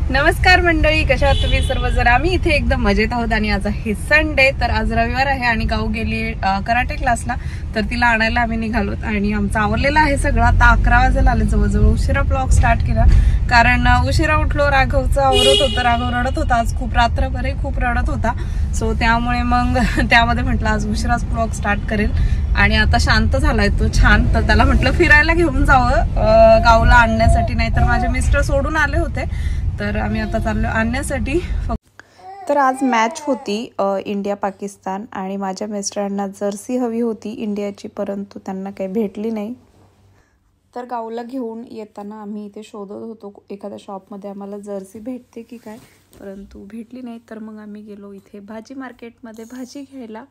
नमस्कार मंडळी, कशा आहात तुम्ही सर्वजण? आम्ही इथे एकदम मजेत आहोत आणि आज आहे संडे, तर आज रविवार आहे आणि गाऊ गेली कराटे क्लासला, तर तिला आणायला आम्ही निघालोत आणि आमचं आवरलेलं आहे सगळं. आता 11 वाजायला आले जवळजवळ. उशिरा ब्लॉग स्टार्ट केला कारण उशिरा उठलो. राघवचं आवरत होतं, राघव रडत होता आज खूप, रात्रभर खूप रडत होता. सो त्यामुळे मग त्यामध्ये म्हटलं आज उशिराच ब्लॉग स्टार्ट करेल. आणि आता शांत झालाय तो छान, तर त्याला म्हटलं फिरायला घेऊन जावं गावला आणण्यासाठी, नाहीतर माझे मिस्टर सोडून आले होते, तर आम्ही आता चाललो आणण्यासाठी. तर आज मॅच होती इंडिया पाकिस्तान आणि माझ्या मिस्टरांना जर्सी हवी होती इंडियाची, परंतु त्यांना काही भेटली नाही. तर गावला घेऊन येताना आम्ही इथे शोधत होतो एखाद्या शॉपमध्ये आम्हाला जर्सी भेटते की काय, परंतु भेटली नाही. तर मग आम्ही गेलो इथे भाजी मार्केटमध्ये भाजी घ्यायला.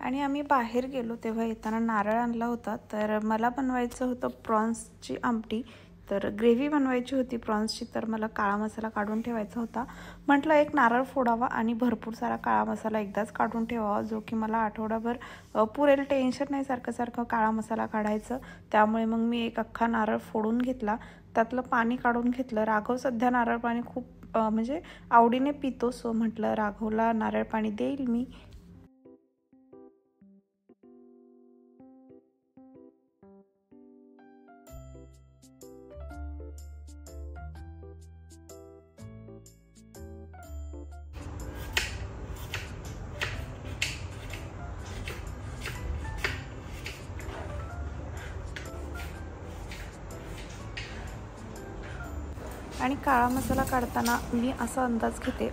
आणि आम्ही बाहेर गेलो तेव्हा येताना नारळ आणला होता. तर मला बनवायचं होतं प्रॉन्सची आमटी, तर ग्रेव्ही बनवायची होती प्रॉन्सची, तर मला काळा मसाला काढून ठेवायचा होता. म्हटलं एक नारळ फोडावा आणि भरपूर सारा काळा मसाला एकदाच काढून ठेवावा, जो की मला आठवडाभर पुरेल. टेन्शन नाही सारखं सारखं काळा मसाला काढायचं. त्यामुळे मग मी एक अख्खा नारळ फोडून घेतला, त्यातलं पाणी काढून घेतलं. राघव सध्या नारळ पाणी खूप म्हणजे आवडीने पितो, सो म्हटलं राघवला नारळ पाणी देईल मी. आणि काळा मसाला काढताना मी असा अंदाज घेते,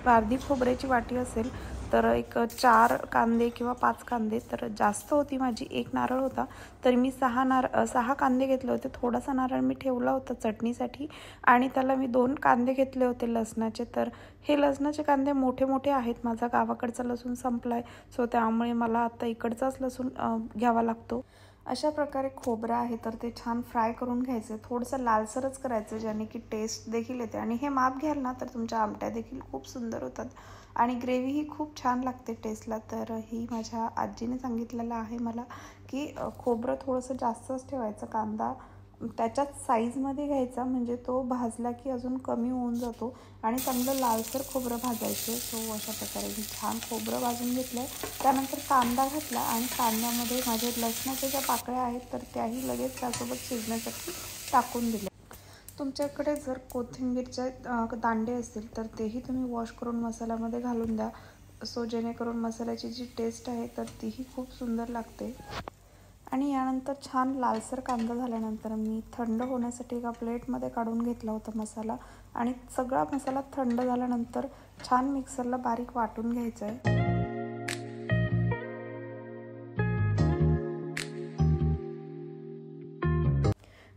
अर्धी खोबऱ्याची वाटी असेल तर एक 4 कांदे किंवा 5 कांदे, तर जास्त होती माझी, एक नारळ होता तर मी 6 कांदे घेतले होते. थोडासा नारळ मी ठेवला होता चटणीसाठी आणि त्याला मी 2 कांदे घेतले होते लसणाचे. तर हे लसणाचे कांदे मोठे मोठे आहेत, माझा गावाकडचा लसूण संपलाय, सो त्यामुळे मला आता इकडचाच लसूण घ्यावा लागतो. अशा प्रकारे खोबरं आहे तर ते छान फ्राय करून घ्यायचं, थोडंसं लालसरच करायचं, ज्याने की टेस्ट देखील येते. आणि हे माप घ्याल ना तर तुमच्या आमट्या देखील खूप सुंदर होतात आणि ग्रेव्ही ही खूप छान लागते टेस्टला. तर ही माझ्या आजीने सांगितलेलं आहे मला की खोबरं थोडंसं जास्तच ठेवायचं, कांदा त्याच्याच साईजमध्ये घ्यायचा, म्हणजे तो भाजला की अजून कमी होऊन जातो आणि चांगलं लालसर खोबरं भाजायचं. सो अशा प्रकारे मी छान खोबरं भाजून घेतलं. त्यानंतर कांदा घातला आणि कांद्यामध्ये माझे लसणाच्या ज्या पाकळ्या आहेत तर त्याही लगेच त्यासोबत शिजण्यासाठी टाकून दिल्या. तुमच्याकडे जर कोथिंबीरचे दांडे असतील तर तेही तुम्ही वॉश करून मसाल्यामध्ये घालून द्या, सो जेणेकरून मसाल्याची जी टेस्ट आहे तर तीही खूप सुंदर लागते. आणि यानंतर छान लालसर कांदा झाल्यानंतर मी थंड होण्यासाठी एका प्लेटमध्ये काढून घेतला होता मसाला आणि सगळा मसाला थंड झाल्यानंतर छान मिक्सरला बारीक वाटून घ्यायचं आहे.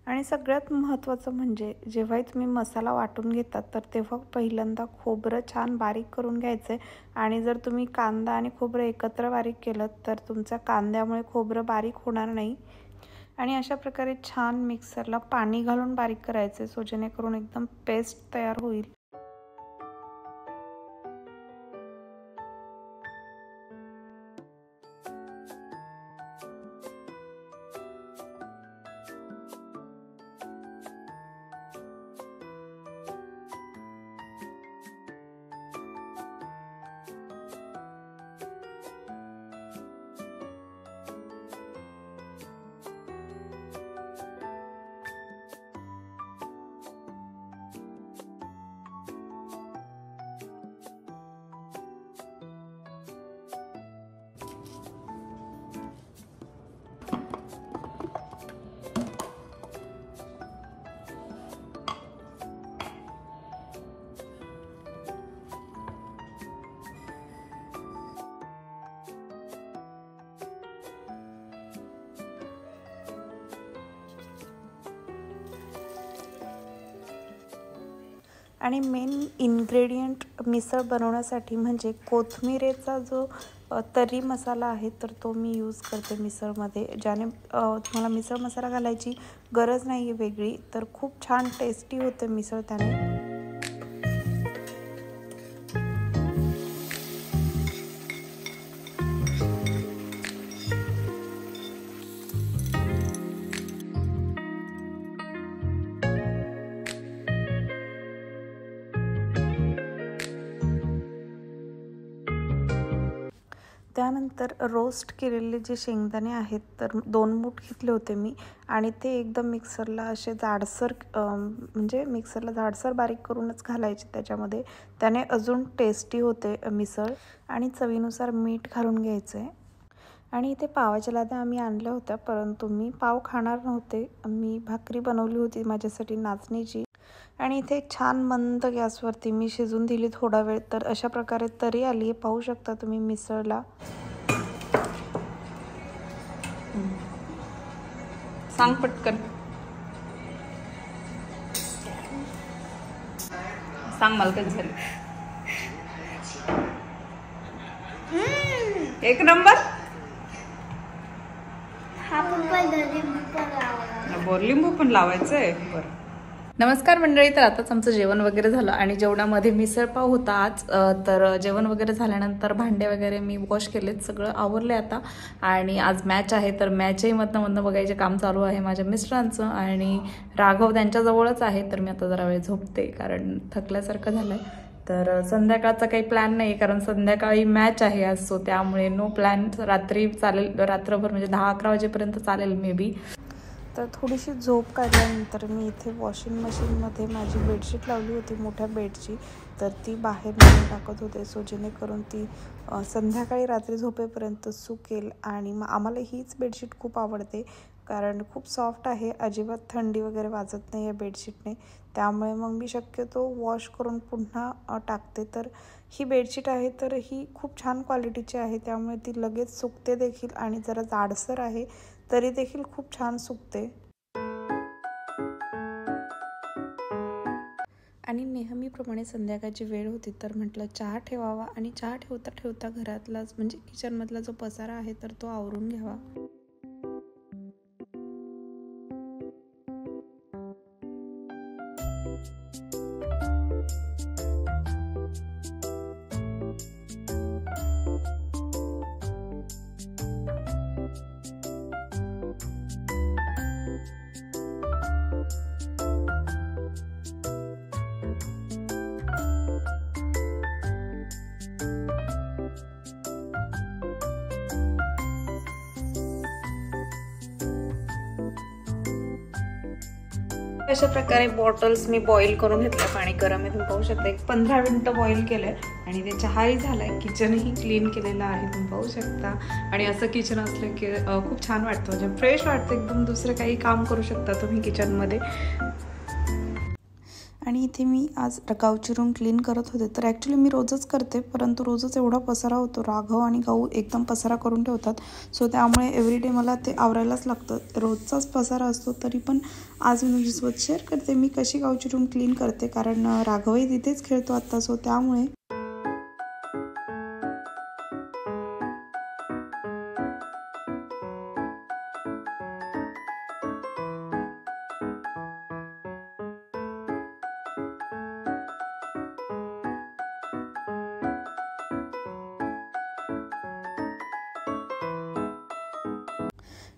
आणि सगळ्यात महत्त्वाचं म्हणजे जेव्हाही तुम्ही मसाला वाटून घेतात तर तेव्हा पहिल्यांदा खोबरं छान बारीक करून घ्यायचं आहे. आणि जर तुम्ही कांदा आणि खोबरं एकत्र बारीक केलं तर तुमच्या कांद्यामुळे खोबरं बारीक होणार नाही. आणि अशा प्रकारे छान मिक्सरला पाणी घालून बारीक करायचं, सो जेणेकरून एकदम पेस्ट तयार होईल. आणि मेन इन्ग्रेडियंट मिसळ बनवण्यासाठी म्हणजे कोथिंबीरेचा जो तर्री मसाला आहे तर तो मी यूज करते मिसळमध्ये, ज्याने तुम्हाला मिसळ मसाला घालायची गरज नाही आहे वेगळी, तर खूप छान टेस्टी होते मिसळ त्याने. त्यानंतर रोस्ट केलेले जे शेंगदाणे आहेत तर 2 मूठ घेतले होते मी आणि ते एकदम मिक्सरला असे जाडसर म्हणजे मिक्सरला जाडसर बारीक करूनच घालायचे त्याच्यामध्ये, त्याने अजून टेस्टी होते मिसळ. आणि चवीनुसार मीठ घालून घ्यायचं आहे. आणि इथे पावाच्या लाद्या आम्ही आणल्या होत्या, परंतु मी पाव खाणार नव्हते, मी भाकरी बनवली होती माझ्यासाठी नाचणीची. आणि इथे छान मंद गॅसवरती मी शिजून दिली थोडा वेळ, तर अशा प्रकारे तरी आली आहे, पाहू शकता तुम्ही मिसळला. सांग पटकन, सांग मला कधी झाली. एक नंबर. लिंबू पण लावायचंय. बरं. नमस्कार मंडळी, तर आताच आमचं जेवण वगैरे झालं आणि जेवणामध्ये मिसळपाव होता आज. तर जेवण वगैरे झाल्यानंतर भांडे वगैरे मी वॉश केलेत, सगळं आवरले आता. आणि आज मॅच आहे तर मॅचही मधनं बघायचे काम चालू आहे माझ्या मिस्टरांचं. आणि राघव त्यांच्याजवळच आहे, तर मी आता जरा वेळ झोपते कारण थकल्यासारखं झालंय. तर संध्याकाळचा काही प्लॅन नाही कारण संध्याकाळी मॅच आहे आज, सो त्यामुळे नो प्लॅन. रात्री चालेल, रात्रभर म्हणजे 10-11 वाजेपर्यंत चालेल मे बी. तर थोडीशी झोप काढल्यानंतर मी इथे वॉशिंग मशीनमध्ये माझी बेडशीट लावली होती मोठ्या बेडची, तर ती बाहेर नेऊन टाकत होते, सो जेणेकरून ती संध्याकाळी रात्री झोपेपर्यंत सुकेल. आणि आम्हाला हीच बेडशीट खूप आवडते कारण खूप सॉफ्ट आहे, अजिबात थंडी वगैरे वाजत नाही या बेडशीटने. त्यामुळे मग मी शक्यतो वॉश करून पुन्हा टाकते. तर ही बेडशीट आहे तर ही खूप छान क्वालिटीची आहे, त्यामुळे ती लगेच सुकते देखील आणि जरा जाडसर आहे तरी देखील खूप छान सुकते. आणि नेहमीप्रमाणे संध्याकाळची वेळ होती तर म्हटलं चहा ठेवावा आणि चहा ठेवता ठेवता घरातलाच म्हणजे किचनमधला जो पसारा आहे तर तो आवरून घ्यावा. अशा प्रकारे बॉटल्स मी बॉईल करून घेतल्या, पाणी गरम आहे तुम्ही पाहू शकता. एक 15 मिनिटं बॉईल केलंय आणि ते चहाही झालाय, किचनही क्लीन केलेलं आहे तुम्ही पाहू शकता. आणि असं किचन असलं की खूप छान वाटतं, म्हणजे फ्रेश वाटतं एकदम, दुसरं काही काम करू शकता तुम्ही किचनमध्ये. आणि इथे मी आज गाऊची रूम क्लीन करत होते, तर ॲक्च्युली मी रोजच करते, परंतु रोजच एवढा पसारा होतो. राघव आणि गाऊ एकदम पसारा करून ठेवतात, सो त्यामुळे एव्हरीडे मला ते आवरायलाच लागतं. रोजचाच पसारा असतो, तरी पण आज मी तुझ्यासोबत शेअर करते मी कशी गाऊची रूम क्लीन करते, कारण राघवही तिथेच खेळतो आत्ता, सो त्यामुळे.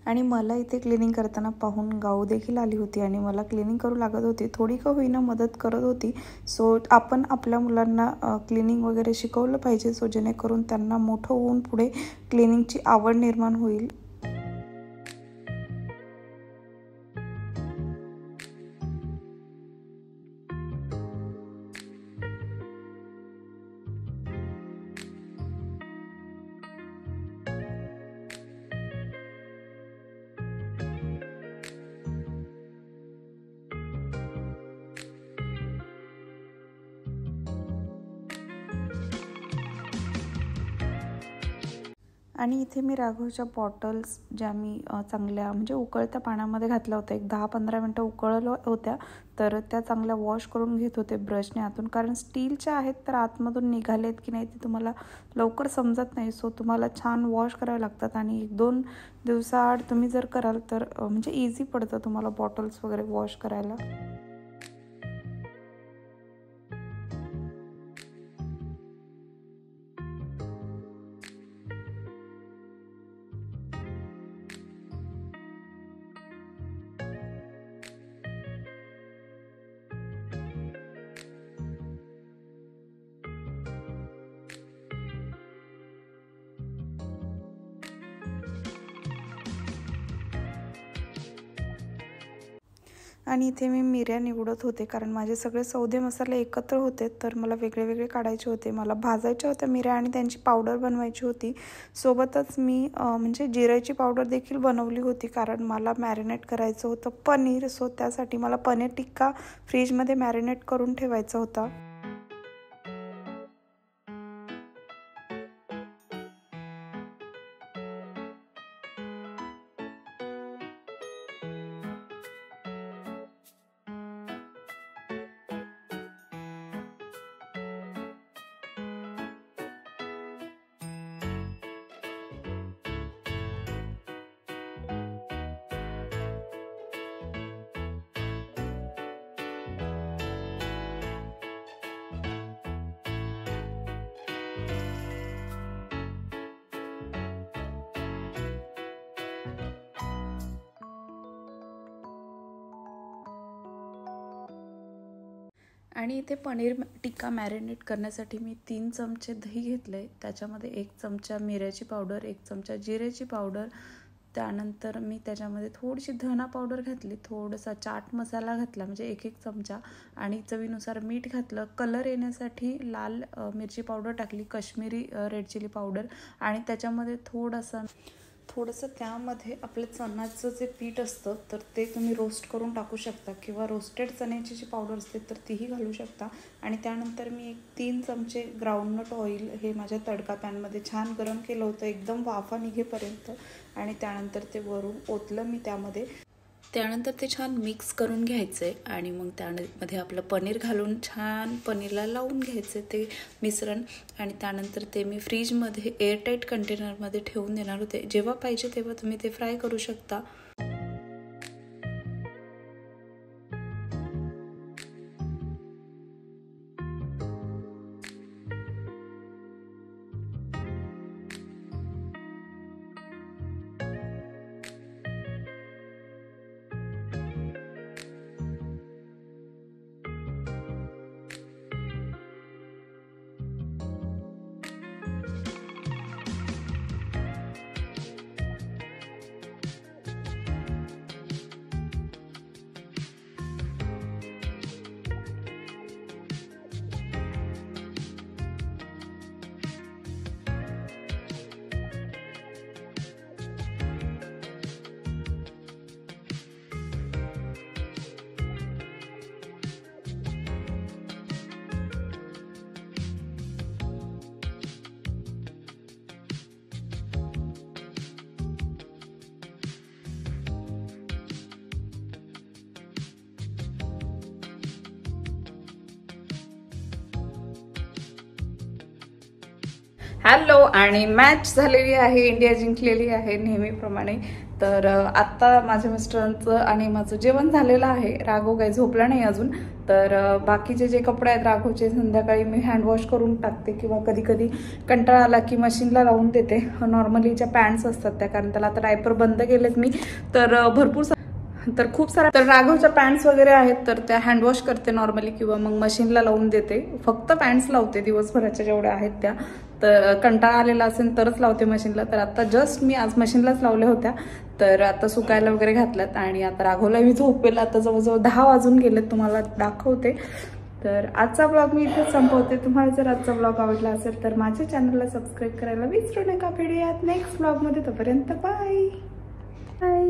आणि मला इथे क्लिनिंग करताना पाहून गाऊ देखील आली होती आणि मला क्लिनिंग करू लागत होती, थोडी का होईना मदत करत होती. सो आपण आपल्या मुलांना क्लिनिंग वगैरे शिकवलं पाहिजे, सो जेणेकरून त्यांना मोठं होऊन पुढे क्लिनिंगची आवड निर्माण होईल. आणि इथे मी राघवच्या बॉटल्स ज्या मी चांगल्या म्हणजे उकळत्या पाण्यामध्ये घातल्या होत्या, एक 10-15 मिनटं उकळल्या होत्या, तर त्या चांगल्या वॉश करून घेत होते ब्रशने आतून, कारण स्टीलच्या आहेत तर आतमधून निघालेत की नाही ते तुम्हाला लवकर समजत नाही. सो तुम्हाला छान वॉश करावे लागतात आणि 1-2 दिवसाआड तुम्ही जर कराल तर म्हणजे इझी पडतं तुम्हाला बॉटल्स वगैरे वॉश करायला. आणि इथे मी मिऱ्या निवडत होते, कारण माझे सगळे सौदे मसाले एकत्र होते तर मला वेगळे वेगळे काढायचे होते. मला भाजायच्या होत्या मिऱ्या आणि त्यांची पावडर बनवायची होती. सोबतच मी म्हणजे जिऱ्याची पावडर देखील बनवली होती, कारण मला मॅरिनेट करायचं होतं पनीर. सो त्यासाठी मला पनीर टिक्का फ्रीजमध्ये मॅरिनेट करून ठेवायचा होता. आणि इथे पनीर टिक्का मॅरिनेट करण्यासाठी मी 3 चमचे दही घेतले, त्याच्यामध्ये 1 चमचा मिऱ्याची पावडर, 1 चमचा जिऱ्याची पावडर, त्यानंतर मी त्याच्यामध्ये थोडीशी धना पावडर घातली, थोडासा चाट मसाला घातला म्हणजे 1-1 चमचा, आणि चवीनुसार मीठ घातलं. कलर येण्यासाठी लाल मिरची पावडर टाकली, काश्मीरी रेड चिली पावडर, आणि त्याच्यामध्ये थोडंसं त्यामध्ये आपलं चण्याचं जे पीठ असतं तर ते तुम्ही रोस्ट करून टाकू शकता, किंवा रोस्टेड चण्याची जी पावडर असते तर तीही घालू शकता. आणि त्यानंतर मी 3 चमचे ग्राउंडनट ऑइल हे माझ्या तडका पॅनमध्ये छान गरम केलं होतं एकदम वाफा निघेपर्यंत, आणि त्यानंतर ते वरून ओतलं मी त्यामध्ये. त्यानंतर ते छान मिक्स करून घ्यायचे आणि मग त्यामध्ये आपलं पनीर घालून छान पनीरला लावून घ्यायचे ते मिश्रण. आणि त्यानंतर ते मी फ्रीजमध्ये एअरटाईट कंटेनरमध्ये ठेवून देणार होते. जेव्हा पाहिजे तेव्हा तुम्ही ते फ्राय करू शकता. हॅलो, आणि मॅच झालेली आहे, इंडिया जिंकलेली आहे नेहमीप्रमाणे. तर आत्ता माझ्या मिस्टरांचं आणि माझं जेवण झालेलं आहे. राघव काही झोपला नाही अजून, तर बाकीचे जे कपडे आहेत राघवचे संध्याकाळी मी हँडवॉश करून टाकते, किंवा कधी कधी कंटाळा आला की मशीनला लावून देते. नॉर्मली ज्या पॅन्ट्स असतात त्या, कारण त्याला आता डायपर बंद केलेत मी, तर खूप साऱ्या तर राघवच्या पॅन्ट्स वगैरे आहेत तर त्या हँडवॉश करते नॉर्मली, किंवा मग मशीनला लावून देते. फक्त पॅन्ट्स लावते दिवसभराच्या जेवढ्या आहेत त्या, तर कंटाळा आलेला असेल तरच लावते मशीनला. तर आता जस्ट मी आज मशीनलाच लावल्या होत्या, तर आता सुकायला वगैरे घातल्यात. आणि आता राघवला मी झोपेल, आता जवळजवळ 10 वाजून गेलेत, तुम्हाला दाखवते. तर आजचा ब्लॉग मी इथेच संपवते. तुम्हाला जर आजचा ब्लॉग आवडला असेल तर माझ्या चॅनलला सबस्क्राईब करायला विसरू नका. भेटूयात नेक्स्ट ब्लॉगमध्ये, तोपर्यंत बाय बाय.